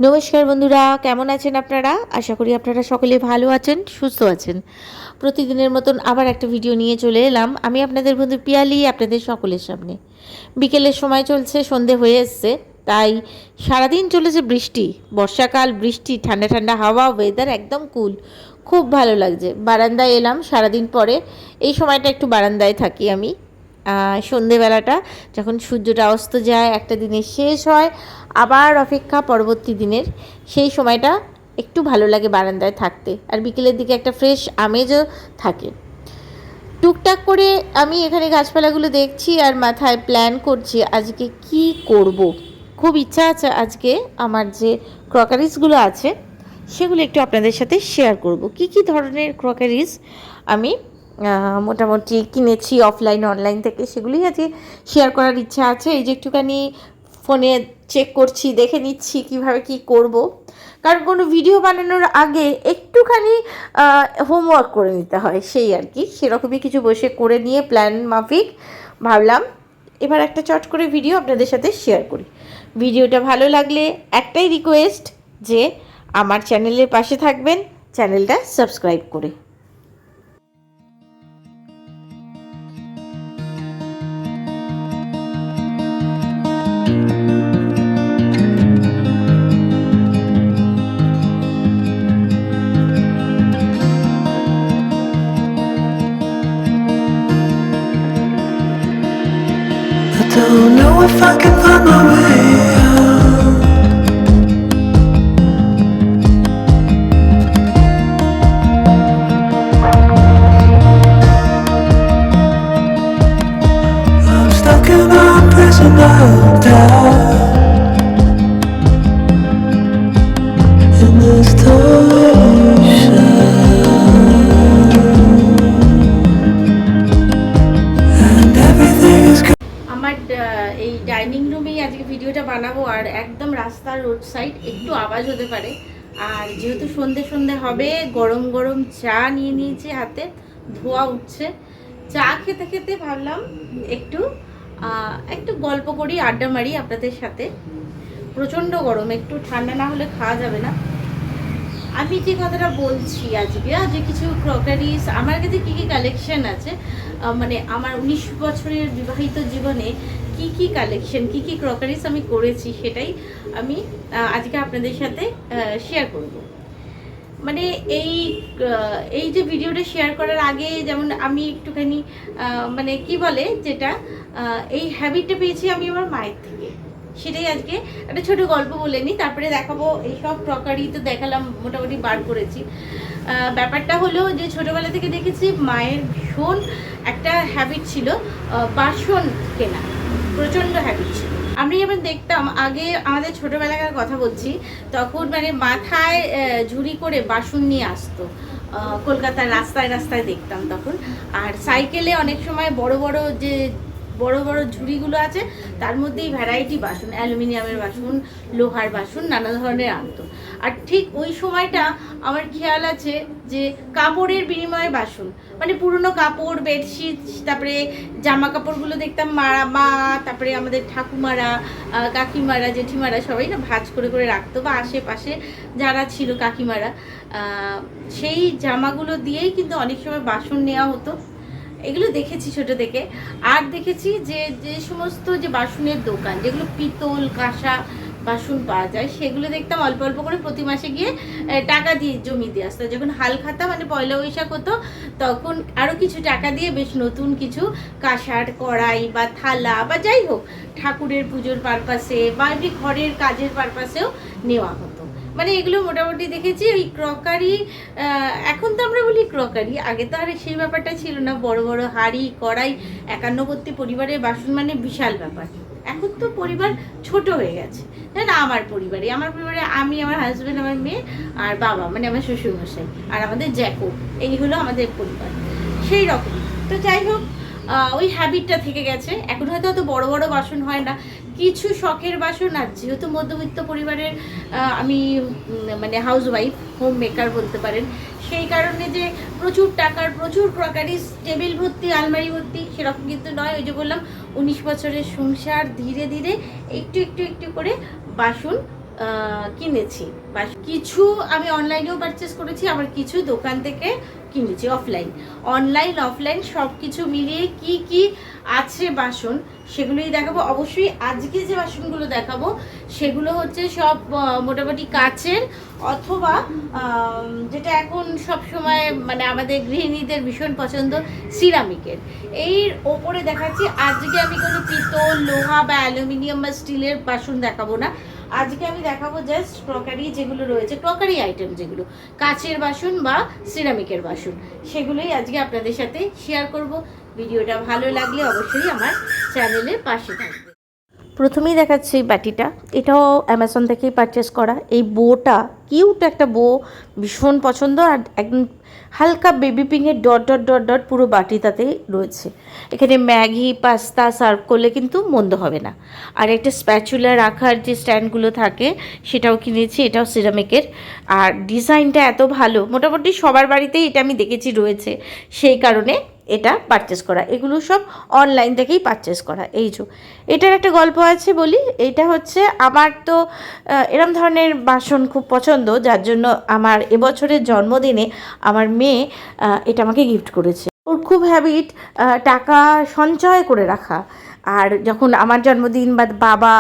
নমস্কার বন্ধুরা, কেমন আছেন আপনারা? আশা করি আপনারা সকলে ভালো আছেন, সুস্থ আছেন। প্রতিদিনের মতন আবার একটা ভিডিও নিয়ে চলে এলাম। আমি আপনাদের বন্ধু পিয়ালি, আপনাদের সকলের সামনে। বিকেলের সময় চলছে, সন্ধে হয়ে এসছে, তাই সারাদিন চলেছে বৃষ্টি। বর্ষাকাল, বৃষ্টি, ঠান্ডা ঠান্ডা হাওয়া, ওয়েদার একদম কুল। খুব ভালো লাগছে। বারান্দায় এলাম সারাদিন পরে। এই সময়টা একটু বারান্দায় থাকি আমি। সন্ধেবেলাটা যখন সূর্যটা অস্ত যায়, একটা দিনের শেষ হয়, আবার অপেক্ষা পরবর্তী দিনের, সেই সময়টা একটু ভালো লাগে বারান্দায় থাকতে। আর বিকেলের দিকে একটা ফ্রেশ আমেজও থাকে। টুকটাক করে আমি এখানে গাছপালাগুলো দেখছি আর মাথায় প্ল্যান করছি আজকে কি করব। খুব ইচ্ছা আছে আজকে আমার যে ক্রকারিজগুলো আছে সেগুলো একটু আপনাদের সাথে শেয়ার করব। কি কি ধরনের ক্রকারিজ আমি মোটামুটি কিনেছি অফলাইন অনলাইন থেকে, সেগুলোই আজকে শেয়ার করার ইচ্ছা আছে। এই যে একটুখানি ফোনে চেক করছি, দেখে নিচ্ছি কিভাবে কি করব, কারণ কোনো ভিডিও বানানোর আগে একটুখানি হোমওয়ার্ক করে নিতে হয়, সেই আর কি। সেরকমই কিছু বসে করে নিয়ে প্ল্যান মাফিক ভাবলাম এবার একটা চট করে ভিডিও আপনাদের সাথে শেয়ার করি। ভিডিওটা ভালো লাগলে একটাই রিকোয়েস্ট, যে আমার চ্যানেলের পাশে থাকবেন, চ্যানেলটা সাবস্ক্রাইব করে। Don't know if I can find my way out. I'm stuck in a prison of doubt. In this torsion, and everything is আমার এই ডাইনিং রুমেই আজকে ভিডিওটা বানাবো, আর একদম রাস্তার রোড সাইড, একটু আওয়াজ হতে পারে। আর যেহেতু সন্ধে সন্ধে হবে, গরম গরম চা নিয়ে নিয়েছি হাতে, ধোয়া উঠছে। চা খেতে খেতে ভাবলাম একটু একটু গল্প করি, আড্ডা মারি আপনাদের সাথে। প্রচণ্ড গরম, একটু ঠান্ডা না হলে খাওয়া যাবে না। আমি যে কথাটা বলছি আজকে কিছু ক্রকারিজ আমার কাছে কী কী কালেকশন আছে, মানে আমার 19 বছরের বিবাহিত জীবনে কি কি কালেকশন, কি কি ক্রকারিজ আমি করেছি, সেটাই আমি আজকে আপনাদের সাথে শেয়ার করব। মানে এই যে ভিডিওটা শেয়ার করার আগে যেমন আমি একটুখানি মানে কি বলে যেটা, এই হ্যাবিটটা পেয়েছি আমি আমার মায়ের থেকে। সেটাই আজকে একটা ছোট গল্প বলে নিই, তারপরে দেখাবো। এইসব ক্রকারি তো দেখালাম, মোটামুটি বার করেছি। ব্যাপারটা হলো যে ছোটোবেলা থেকে দেখেছি মায়ের ভীষণ একটা হ্যাবিট ছিল, বাসন কেনা প্রচণ্ড হ্যাবিট ছিল। আমি যেমন দেখতাম আগে, আমাদের ছোটোবেলাকার কথা বলছি, তখন মানে মাথায় ঝুড়ি করে বাসন নিয়ে আসতো, কলকাতার রাস্তায় রাস্তায় দেখতাম তখন। আর সাইকেলে অনেক সময় বড় বড় যে বড় বড় ঝুড়িগুলো আছে, তার মধ্যেই ভ্যারাইটি বাসন, অ্যালুমিনিয়ামের বাসন, লোহার বাসন, নানা ধরনের আনতো। আর ঠিক ওই সময়টা আমার খেয়াল আছে যে কাপড়ের বিনিময়ে বাসন, মানে পুরনো কাপড়, বেডশিট, তারপরে জামা কাপড়গুলো দেখতাম মা, তারপরে আমাদের ঠাকুমারা, কাকিমারা, জেঠিমারা সবাই না ভাঁজ করে করে রাখতো, বা আশেপাশে যারা ছিল কাকিমারা, সেই জামাগুলো দিয়েই কিন্তু অনেক সময় বাসন নেওয়া হতো। এগুলো দেখেছি ছোটো থেকে। আর দেখেছি যে যে সমস্ত যে বাসনের দোকান, যেগুলো পিতল কাঁসা বাসন পাওয়া যায়, সেগুলো দেখতাম অল্প অল্প করে প্রতি মাসে গিয়ে টাকা দিয়ে জমি দিয়ে আসতো। যখন হাল খাতা মানে পয়লা বৈশাখ হতো, তখন আরও কিছু টাকা দিয়ে বেশ নতুন কিছু কাঁসার কড়াই বা থালা বা যাই হোক, ঠাকুরের পুজোর পারপাসে বা এমনি ঘরের কাজের পারপাসেও নেওয়া হতো। মানে এগুলো মোটামুটি দেখেছি। ওই ক্রকারি, এখন তো আমরা বলি ক্রকারি, আগে তো আর সেই ব্যাপারটা ছিল না। বড় বড় হাঁড়ি কড়াই, একান্নবর্তী পরিবারের বাসন মানে বিশাল ব্যাপার। এখন তো পরিবার ছোট হয়ে গেছে, তাই না? আমার পরিবারে আমি, আমার হাজব্যান্ড, আমার মেয়ে আর বাবা, মানে আমার শ্বশুরমশাই আর আমাদের জ্যাকো, এই হলো আমাদের পরিবার। সেই রকম তো যাই হোক, ওই হ্যাবিটটা থেকে গেছে। এখন হয়তো অত বড় বড় বাসন হয় না, কিছু শখের বাসন। আর যেহেতু মধ্যবিত্ত পরিবারের আমি মানে হাউস ওয়াইফ, হোম মেকার বলতে পারেন, সেই কারণে যে প্রচুর টাকার প্রচুর ক্রকারিস, টেবিল ভর্তি, আলমারি ভর্তি, সেরকম কিন্তু নয়। ওই যে বললাম 19 বছরের সংসার, ধীরে ধীরে একটু একটু একটু করে বাসন কিনেছি, বা কিছু আমি অনলাইনেও পারচেস করেছি, আবার কিছু দোকান থেকে কিনেছি অফলাইন। অনলাইন অফলাইন সব কিছু মিলিয়ে কি কি আছে বাসন সেগুলোই দেখাবো। অবশ্যই আজকে যে বাসনগুলো দেখাবো সেগুলো হচ্ছে সব মোটামুটি কাচের, অথবা যেটা এখন সব সময় মানে আমাদের গৃহিণীদের ভীষণ পছন্দ, সিরামিকের। এর ওপরে দেখাচ্ছি আজকে আমি কোনো পিতল, লোহা বা অ্যালুমিনিয়াম বা স্টিলের বাসন দেখাবো না। আজকে আমি দেখাবো জাস্ট ক্রকারি যেগুলো রয়েছে, ক্রকারি আইটেম যেগুলো, কাচের বাসন বা সিরামিকের বাসন, সেগুলোই আজকে আপনাদের সাথে শেয়ার করব। ভিডিওটা ভালো লাগলে অবশ্যই আমার চ্যানেলের পাশে থাকবে। প্রথমেই দেখাচ্ছি এই বাটিটা, এটাও অ্যামাজন থেকেই পারচেস করা। এই বোটা কিউট একটা বো, ভীষণ পছন্দ, আর একদম হালকা বেবি পিঙ্কের ডট ডট ডট ডট পুরো বাটিটাতে রয়েছে। এখানে ম্যাগি পাস্তা সার্ভ করলে কিন্তু মন্দ হবে না। আর একটা স্প্যাচুলা রাখার যে স্ট্যান্ডগুলো থাকে সেটাও কিনেছি, এটাও সিরামিকের। আর ডিজাইনটা এত ভালো, মোটামুটি সবার বাড়িতেই এটা আমি দেখেছি রয়েছে, সেই কারণে এটা পারচেস করা। এগুলো সব অনলাইন থেকেই পারচেস করা। এই যে এটার একটা গল্প আছে বলি। এটা হচ্ছে আমার তো এরম ধরনের বাসন খুব পছন্দ, যার জন্য আমার এবছরের জন্মদিনে আমার মেয়ে এটা আমাকে গিফট করেছে। ওর খুব হ্যাবিট টাকা সঞ্চয় করে রাখা, আর যখন আমার জন্মদিন বা বাবা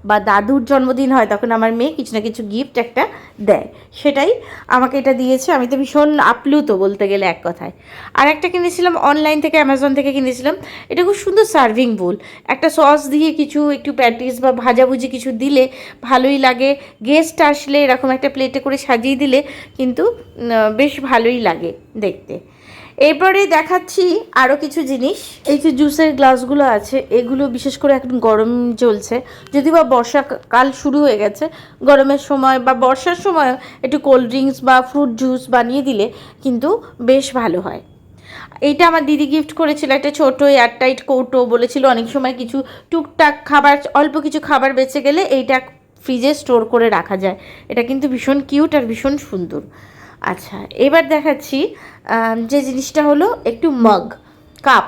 বা দাদুর জন্মদিন হয় তখন আমার মেয়ে কিছু না কিছু গিফট একটা দেয়, সেটাই আমাকে এটা দিয়েছে। আমি তো ভীষণ আপ্লুত বলতে গেলে এক কথায়। আর একটা কিনেছিলাম অনলাইন থেকে, অ্যামাজন থেকে কিনেছিলাম। এটা খুব সুন্দর সার্ভিং বোল, একটা সস দিয়ে কিছু একটু প্যাটিস বা ভাজাভুজি কিছু দিলে ভালোই লাগে। গেস্ট আসলে এরকম একটা প্লেটে করে সাজিয়ে দিলে কিন্তু বেশ ভালোই লাগে দেখতে। এরপরে দেখাচ্ছি আরও কিছু জিনিস। এই যে জুসের গ্লাসগুলো আছে, এগুলো বিশেষ করে এখন গরম চলছে, যদি বা বর্ষাকাল শুরু হয়ে গেছে, গরমের সময় বা বর্ষার সময় একটু কোল্ড ড্রিঙ্কস বা ফ্রুট জুস বানিয়ে দিলে কিন্তু বেশ ভালো হয়। এইটা আমার দিদি গিফট করেছিল, একটা ছোটো এয়ারটাইট কৌটো, বলেছিল অনেক সময় কিছু টুকটাক খাবার, অল্প কিছু খাবার বেঁচে গেলে এইটা ফ্রিজে স্টোর করে রাখা যায়। এটা কিন্তু ভীষণ কিউট আর ভীষণ সুন্দর। আচ্ছা, এবার দেখাচ্ছি যে জিনিসটা হলো একটু মগ, কাপ।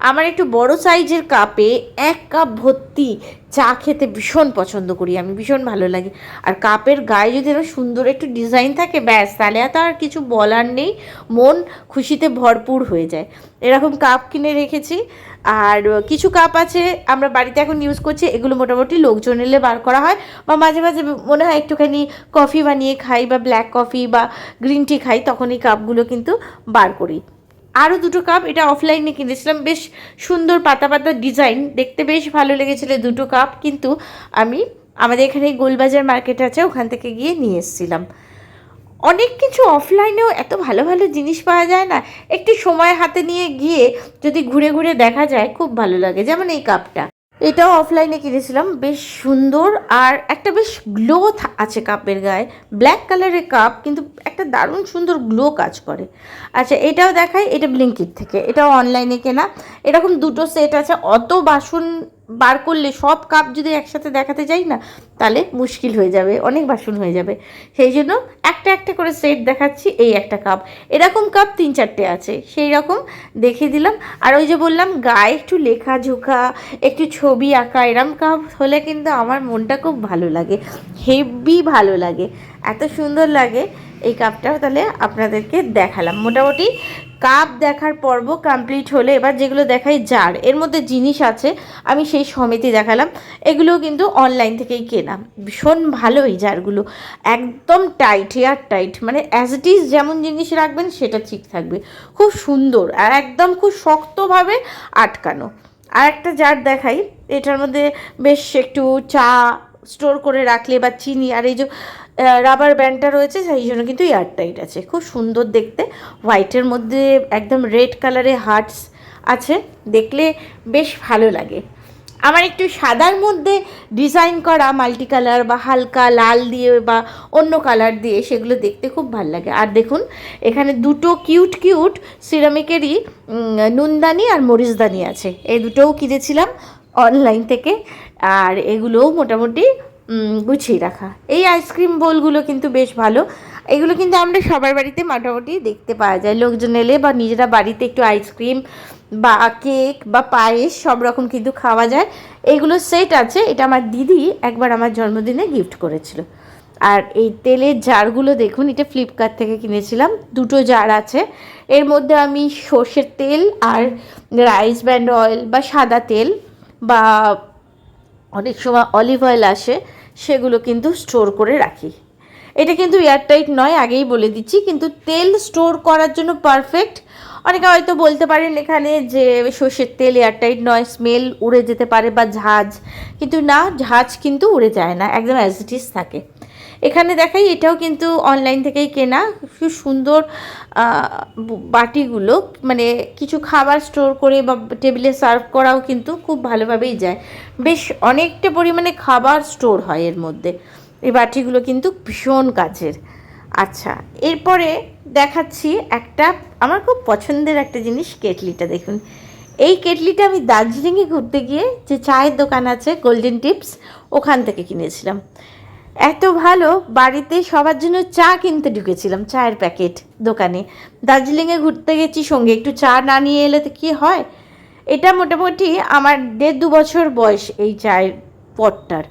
আমার একটু বড় সাইজের কাপে 1 কাপ ভর্তি চা খেতে ভীষণ পছন্দ করি আমি, ভীষণ ভালো লাগে। আর কাপের গায়ে যদি এরকম সুন্দর একটু ডিজাইন থাকে, ব্যাস, তাহলে তো আর কিছু বলার নেই, মন খুশিতে ভরপুর হয়ে যায়। এরকম কাপ কিনে রেখেছি। আর কিছু কাপ আছে আমরা বাড়িতে এখন ইউজ করছি, এগুলো মোটামুটি লোকজন এলে বার করা হয়, বা মাঝে মাঝে মনে হয় একটুখানি কফি বানিয়ে খাই বা ব্ল্যাক কফি বা গ্রিন টি খাই, তখন এই কাপগুলো কিন্তু বার করি। আরও 2টো কাপ, এটা অফলাইনে কিনেছিলাম, বেশ সুন্দর পাতা পাতা ডিজাইন, দেখতে বেশ ভালো লেগেছিল 2টো কাপ, কিন্তু আমি আমাদের এখানে গোলবাজার মার্কেট আছে, ওখান থেকে গিয়ে নিয়ে এসেছিলাম। অনেক কিছু অফলাইনেও এত ভালো ভালো জিনিস পাওয়া যায় না, একটু সময় হাতে নিয়ে গিয়ে যদি ঘুরে ঘুরে দেখা যায় খুব ভালো লাগে। যেমন এই কাপটা, এটাও অফলাইনে কিনেছিলাম, বেশ সুন্দর, আর একটা বেশ গ্লো আছে কাপের গায়ে, ব্ল্যাক কালারের কাপ, কিন্তু একটা দারুণ সুন্দর গ্লো কাজ করে। আচ্ছা, এটাও দেখাই, এটা ব্লিঙ্কিট থেকে, এটাও অনলাইনে কেনা। এরকম 2টো সেট আছে। অত বাসন বার করলে সব কাপ যদি একসাথে দেখাতে যাই না, তাহলে মুশকিল হয়ে যাবে, অনেক বাসন হয়ে যাবে। সেই জন্য একটা একটা করে সেট দেখাচ্ছি। এই একটা কাপ, এরকম কাপ 3-4টে আছে, সেই রকম দেখিয়ে দিলাম। আর ওই যে বললাম গায়ে একটু লেখা ঝোঁকা, একটু ছবি আঁকা, এরম কাপ হলে কিন্তু আমার মনটা খুব ভালো লাগে, হেভি ভালো লাগে, এত সুন্দর লাগে এই কাপটাও। তাহলে আপনাদেরকে দেখালাম মোটামুটি কাপ দেখার পর্ব কমপ্লিট হলে এবার যেগুলো দেখাই জার, এর মধ্যে জিনিস আছে আমি সেই সমেতই দেখালাম। এগুলোও কিন্তু অনলাইন থেকেই কেনা, ভীষণ ভালো এই জারগুলো, একদম টাইট, এয়ার টাইট, মানে অ্যাজ ইট ইজ যেমন জিনিস রাখবেন সেটা ঠিক থাকবে, খুব সুন্দর, আর একদম খুব শক্তভাবে আটকানো। আর একটা জার দেখাই, এটার মধ্যে বেশ একটু চা স্টোর করে রাখলে বা চিনি, আর এই যে রাবার ব্যান্ডটা রয়েছে সেই জন্য কিন্তু এয়ারটাইট আছে, খুব সুন্দর দেখতে। হোয়াইটের মধ্যে একদম রেড কালারে হার্টস আছে, দেখলে বেশ ভালো লাগে। আমার একটু সাদার মধ্যে ডিজাইন করা মাল্টি কালার বা হালকা লাল দিয়ে বা অন্য কালার দিয়ে, সেগুলো দেখতে খুব ভালো লাগে। আর দেখুন এখানে 2টো কিউট কিউট সিরামিকেরই নুনদানি আর মরিচদানি আছে, এই দুটোও কিনেছিলাম অনলাইন থেকে। আর এগুলোও মোটামুটি গুছিয়ে রাখা। এই আইসক্রিম বোলগুলো কিন্তু বেশ ভালো। এগুলো কিন্তু আমরা সবার বাড়িতে মোটামুটি দেখতে পাওয়া যায়, লোকজন এলে বা নিজেরা বাড়িতে একটু আইসক্রিম বা কেক বা পায়েস সব রকম কিন্তু খাওয়া যায়। এইগুলো সেট আছে, এটা আমার দিদি একবার আমার জন্মদিনে গিফট করেছিল। আর এই তেলের জারগুলো দেখুন, এটা ফ্লিপকার্ট থেকে কিনেছিলাম, 2টো জার আছে। এর মধ্যে আমি সর্ষের তেল আর রাইস ব্র্যান্ড অয়েল বা সাদা তেল বা অনেক সময় অলিভ অয়েল আসে, সেগুলো কিন্তু স্টোর করে রাখি। এটা কিন্তু এয়ারটাইট নয়, আগেই বলে দিচ্ছি, কিন্তু তেল স্টোর করার জন্য পারফেক্ট। অনেকে হয়তো বলতে পারেন এখানে যে সর্ষের তেল এয়ারটাইট নয়, স্মেল উড়ে যেতে পারে বা ঝাঁঝ, কিন্তু না, ঝাঁঝ কিন্তু উড়ে যায় না, একদম অ্যাজ ইট ইজ থাকে। এখানে দেখাই, এটাও কিন্তু অনলাইন থেকেই কেনা, খুব সুন্দর বাটিগুলো, মানে কিছু খাবার স্টোর করে বা টেবিলে সার্ভ করাও কিন্তু খুব ভালোভাবেই যায়, বেশ অনেকটা পরিমাণে খাবার স্টোর হয় এর মধ্যে। এই বাটিগুলো কিন্তু ভীষণ কাজের। আচ্ছা, এরপরে দেখাচ্ছি একটা আমার খুব পছন্দের একটা জিনিস, কেটলিটা দেখুন। এই কেটলিটা আমি দার্জিলিংয়ে ঘুরতে গিয়ে যে চায়ের দোকান আছে গোল্ডেন টিপস, ওখান থেকে কিনেছিলাম। এত ভালো, বাড়িতে সবার জন্য চা কিনতে ঢুকেছিলাম চায়ের প্যাকেট দোকানে। দার্জিলিংয়ে ঘুরতে গেছি, সঙ্গে একটু চা না নিয়ে এলে তো কী হয়। এটা মোটামুটি আমার 1.5-2 বছর বয়স এই চায়ের পটটার,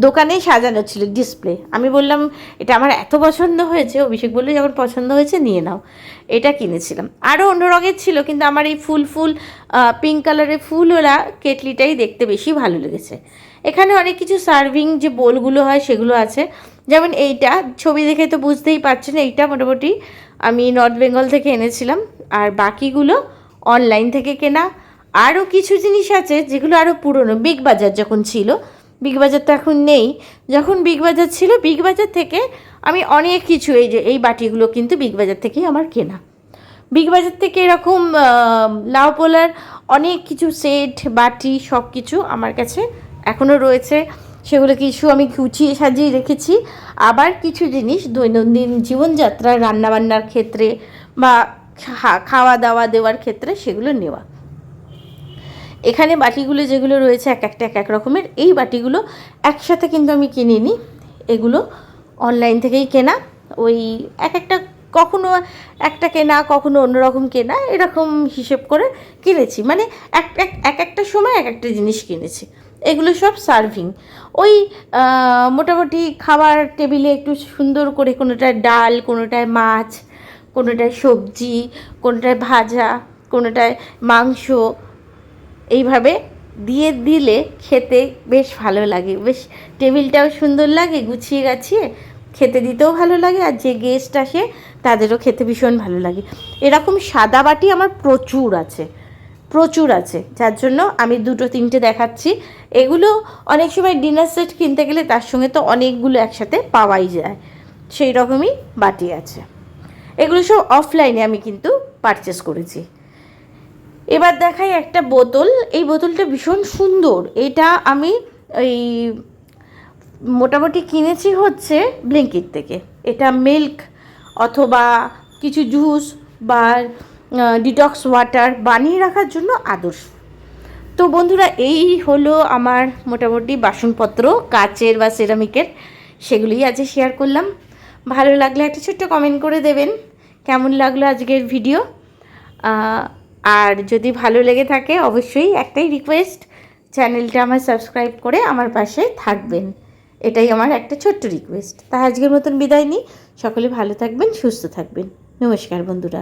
দোকানেই সাজানো ছিল ডিসপ্লে। আমি বললাম এটা আমার এত পছন্দ হয়েছে, অভিষেক বললো যখন পছন্দ হয়েছে নিয়ে নাও। এটা কিনেছিলাম, আরও অন্য রঙের ছিল, কিন্তু আমার এই ফুল পিঙ্ক কালারের ফুলওয়ালা কেটলিটাই দেখতে বেশি ভালো লেগেছে। এখানে অনেক কিছু সার্ভিং যে বোলগুলো হয় সেগুলো আছে, যেমন এইটা ছবি দেখে তো বুঝতেই পারছেন, এইটা মোটামুটি আমি নর্থ বেঙ্গল থেকে এনেছিলাম, আর বাকিগুলো অনলাইন থেকে কেনা। আরও কিছু জিনিস আছে যেগুলো আরও পুরনো, বিগ বাজার যখন ছিল, বিগ বাজার তো এখন নেই, যখন বিগ বাজার ছিল, বিগ বাজার থেকে আমি অনেক কিছু, এই যে এই বাটিগুলো কিন্তু বিগ বাজার থেকেই আমার কেনা। বিগ বাজার থেকে এরকম লাউ পোলার অনেক কিছু সেট, বাটি, সব কিছু আমার কাছে এখনও রয়েছে। সেগুলো কিছু আমি গুছিয়ে সাজিয়ে রেখেছি, আবার কিছু জিনিস দৈনন্দিন জীবনযাত্রার রান্নাবান্নার ক্ষেত্রে বা খাওয়া দাওয়া দেওয়ার ক্ষেত্রে সেগুলো নেওয়া। এখানে বাটিগুলো যেগুলো রয়েছে এক একটা এক এক রকমের, এই বাটিগুলো একসাথে কিন্তু আমি কিনিনি, এগুলো অনলাইন থেকেই কেনা। ওই এক একটা, কখনো একটা কেনা, কখনো অন্যরকম কেনা, এরকম হিসেব করে কিনেছি, মানে এক একটা সময় এক একটা জিনিস কিনেছি। এগুলো সব সার্ভিং, ওই মোটামুটি খাবার টেবিলে একটু সুন্দর করে, কোনোটায় ডাল, কোনোটায় মাছ, কোনোটায় সবজি, কোনোটায় ভাজা, কোনোটায় মাংস, এইভাবে দিয়ে দিলে খেতে বেশ ভালো লাগে, বেশ টেবিলটাও সুন্দর লাগে, গুছিয়ে গাছিয়ে খেতে দিতেও ভালো লাগে, আর যে গেস্ট আসে তাদেরও খেতে ভীষণ ভালো লাগে। এরকম সাদা বাটি আমার প্রচুর আছে, প্রচুর আছে, যার জন্য আমি 2-3টে দেখাচ্ছি। এগুলো অনেক সময় ডিনার সেট কিনতে গেলে তার সঙ্গে তো অনেকগুলো একসাথে পাওয়াই যায়, সেই রকমই বাটি আছে। এগুলো সব অফলাইনে আমি কিন্তু পারচেস করেছি। এবার দেখাই একটা বোতল, এই বোতলটা ভীষণ সুন্দর, এটা আমি এই মোটামুটি কিনেছি হচ্ছে ব্লিঙ্কিট থেকে। এটা মিল্ক অথবা কিছু জুস বা ডিটক্স ওয়াটার বানিয়ে রাখার জন্য আদর্শ। তো বন্ধুরা, এই হলো আমার মোটামুটি বাসনপত্র, কাচের বা সেরামিকের, সেগুলিই আজকে শেয়ার করলাম। ভালো লাগলে একটা ছোট্ট কমেন্ট করে দেবেন কেমন লাগলো আজকের ভিডিও। আর যদি ভালো লেগে থাকে অবশ্যই একটাই রিকোয়েস্ট, চ্যানেলটা আমার সাবস্ক্রাইব করে আমার পাশে থাকবেন, এটাই আমার একটা ছোট্ট রিকোয়েস্ট। তা আজকের মতন বিদায় নিই, সকলে ভালো থাকবেন, সুস্থ থাকবেন, নমস্কার বন্ধুরা।